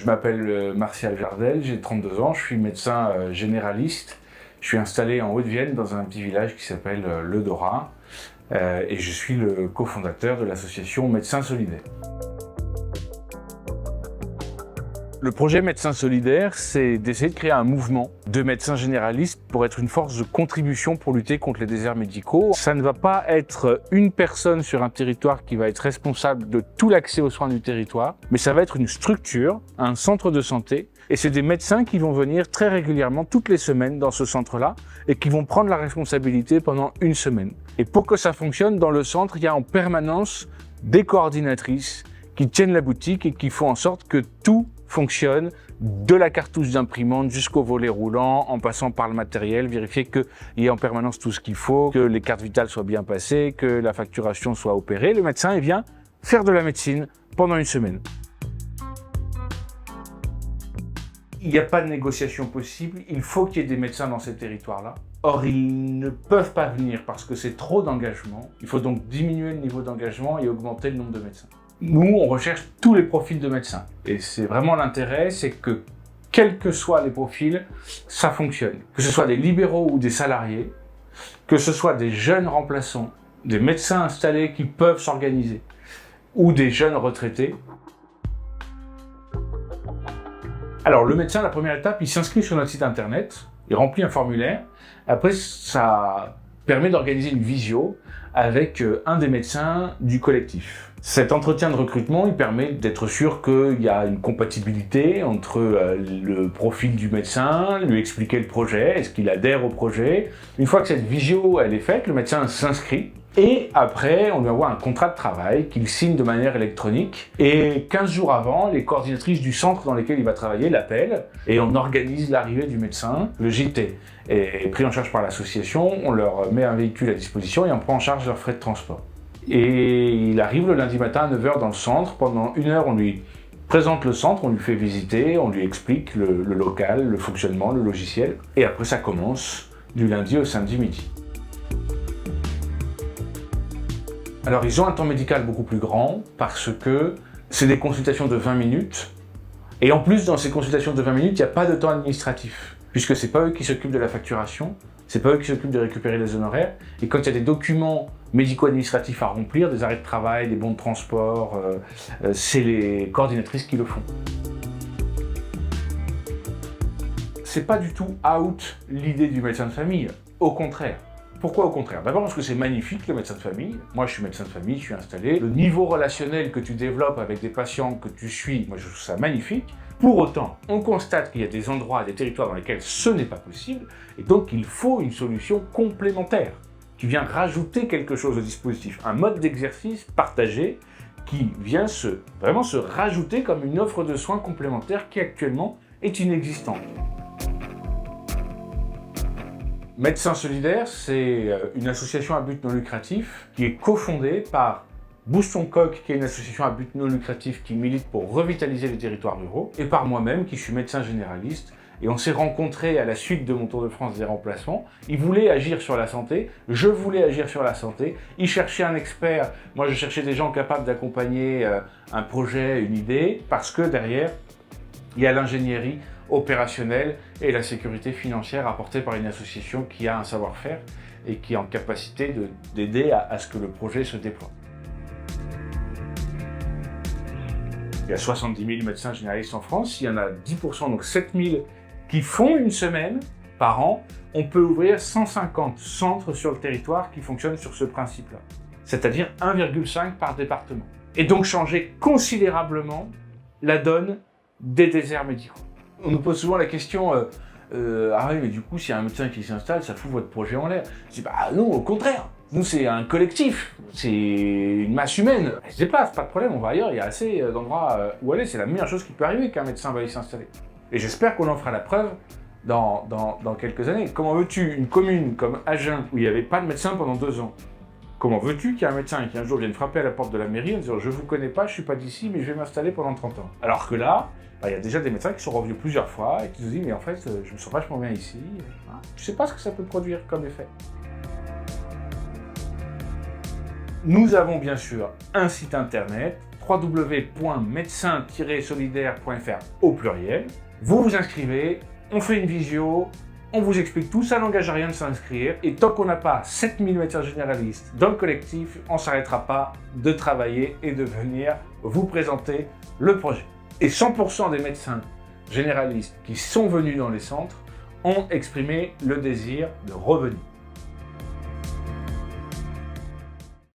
Je m'appelle Martial Jardel, j'ai 32 ans, je suis médecin généraliste. Je suis installé en Haute-Vienne dans un petit village qui s'appelle Le Dorat et je suis le cofondateur de l'association Médecins Solidaires. Le projet Médecins Solidaires, c'est d'essayer de créer un mouvement de médecins généralistes pour être une force de contribution pour lutter contre les déserts médicaux. Ça ne va pas être une personne sur un territoire qui va être responsable de tout l'accès aux soins du territoire, mais ça va être une structure, un centre de santé, et c'est des médecins qui vont venir très régulièrement, toutes les semaines, dans ce centre-là, et qui vont prendre la responsabilité pendant une semaine. Et pour que ça fonctionne, dans le centre, il y a en permanence des coordinatrices qui tiennent la boutique et qui font en sorte que tout fonctionne, de la cartouche d'imprimante jusqu'au volet roulant, en passant par le matériel, vérifier qu'il y ait en permanence tout ce qu'il faut, que les cartes vitales soient bien passées, que la facturation soit opérée. Le médecin, il vient faire de la médecine pendant une semaine. Il n'y a pas de négociation possible, il faut qu'il y ait des médecins dans ces territoires-là. Or, ils ne peuvent pas venir parce que c'est trop d'engagement. Il faut donc diminuer le niveau d'engagement et augmenter le nombre de médecins. Nous, on recherche tous les profils de médecins. Et c'est vraiment l'intérêt, c'est que, quels que soient les profils, ça fonctionne. Que ce soit des libéraux ou des salariés, que ce soit des jeunes remplaçants, des médecins installés qui peuvent s'organiser, ou des jeunes retraités. Alors, le médecin, la première étape, il s'inscrit sur notre site internet, il remplit un formulaire. Après, ça permet d'organiser une visio avec un des médecins du collectif. Cet entretien de recrutement, il permet d'être sûr qu'il y a une compatibilité entre le profil du médecin, lui expliquer le projet, est-ce qu'il adhère au projet. Une fois que cette visio elle est faite, le médecin s'inscrit et après on lui envoie un contrat de travail qu'il signe de manière électronique. Et 15 jours avant, les coordinatrices du centre dans lequel il va travailler l'appellent et on organise l'arrivée du médecin. Le gîte est pris en charge par l'association, on leur met un véhicule à disposition et on prend en charge leurs frais de transport. Et il arrive le lundi matin à 9h dans le centre. Pendant 1 heure, on lui présente le centre, on lui fait visiter, on lui explique le local, le fonctionnement, le logiciel. Et après, ça commence du lundi au samedi midi. Alors, ils ont un temps médical beaucoup plus grand parce que c'est des consultations de 20 minutes. Et en plus, dans ces consultations de 20 minutes, il n'y a pas de temps administratif, puisque c'est pas eux qui s'occupent de la facturation, c'est pas eux qui s'occupent de récupérer les honoraires. Et quand il y a des documents médico-administratifs à remplir, des arrêts de travail, des bons de transport, c'est les coordinatrices qui le font. C'est pas du tout out l'idée du médecin de famille, au contraire. Pourquoi au contraire? D'abord parce que c'est magnifique le médecin de famille. Moi je suis médecin de famille, je suis installé. Le niveau relationnel que tu développes avec des patients que tu suis, moi je trouve ça magnifique. Pour autant, on constate qu'il y a des endroits, des territoires dans lesquels ce n'est pas possible, et donc il faut une solution complémentaire qui vient rajouter quelque chose au dispositif, un mode d'exercice partagé qui vient vraiment se rajouter comme une offre de soins complémentaire qui actuellement est inexistante. Médecins Solidaires, c'est une association à but non lucratif qui est cofondée par Boost ton coq, qui est une association à but non lucratif qui milite pour revitaliser les territoires ruraux, et par moi-même, qui suis médecin généraliste. Et on s'est rencontrés à la suite de mon Tour de France des remplacements. Ils voulaient agir sur la santé, je voulais agir sur la santé. Ils cherchaient un expert, moi je cherchais des gens capables d'accompagner un projet, une idée, parce que derrière, il y a l'ingénierie opérationnelle et la sécurité financière apportée par une association qui a un savoir-faire et qui est en capacité d'aider à ce que le projet se déploie. Il y a 70 000 médecins généralistes en France, il y en a 10%, donc 7 000 qui font une semaine par an. On peut ouvrir 150 centres sur le territoire qui fonctionnent sur ce principe-là, c'est-à-dire 1,5 par département. Et donc changer considérablement la donne des déserts médicaux. On nous pose souvent la question ah oui, mais du coup, s'il y a un médecin qui s'installe, ça fout votre projet en l'air. Je dis, bah non, au contraire. Nous, c'est un collectif, c'est une masse humaine. Elle se déplace, pas de problème, on va ailleurs, il y a assez d'endroits où aller. C'est la meilleure chose qui peut arriver qu'un médecin va y s'installer. Et j'espère qu'on en fera la preuve dans quelques années. Comment veux-tu une commune comme Agen, où il n'y avait pas de médecin pendant 2 ans? Comment veux-tu qu'il y ait un médecin qui un jour vienne frapper à la porte de la mairie en disant « Je vous connais pas, je suis pas d'ici, mais je vais m'installer pendant 30 ans ». Alors que là, il y a déjà des médecins qui sont revenus plusieurs fois et qui nous disent « Mais en fait, je me sens vachement bien ici. » Je sais pas ce que ça peut produire comme effet. Nous avons bien sûr un site internet www.médecin-solidaire.fr au pluriel. Vous vous inscrivez, on fait une visio, on vous explique tout, ça n'engage à rien de s'inscrire. Et tant qu'on n'a pas 7000 médecins généralistes dans le collectif, on ne s'arrêtera pas de travailler et de venir vous présenter le projet. Et 100% des médecins généralistes qui sont venus dans les centres ont exprimé le désir de revenir.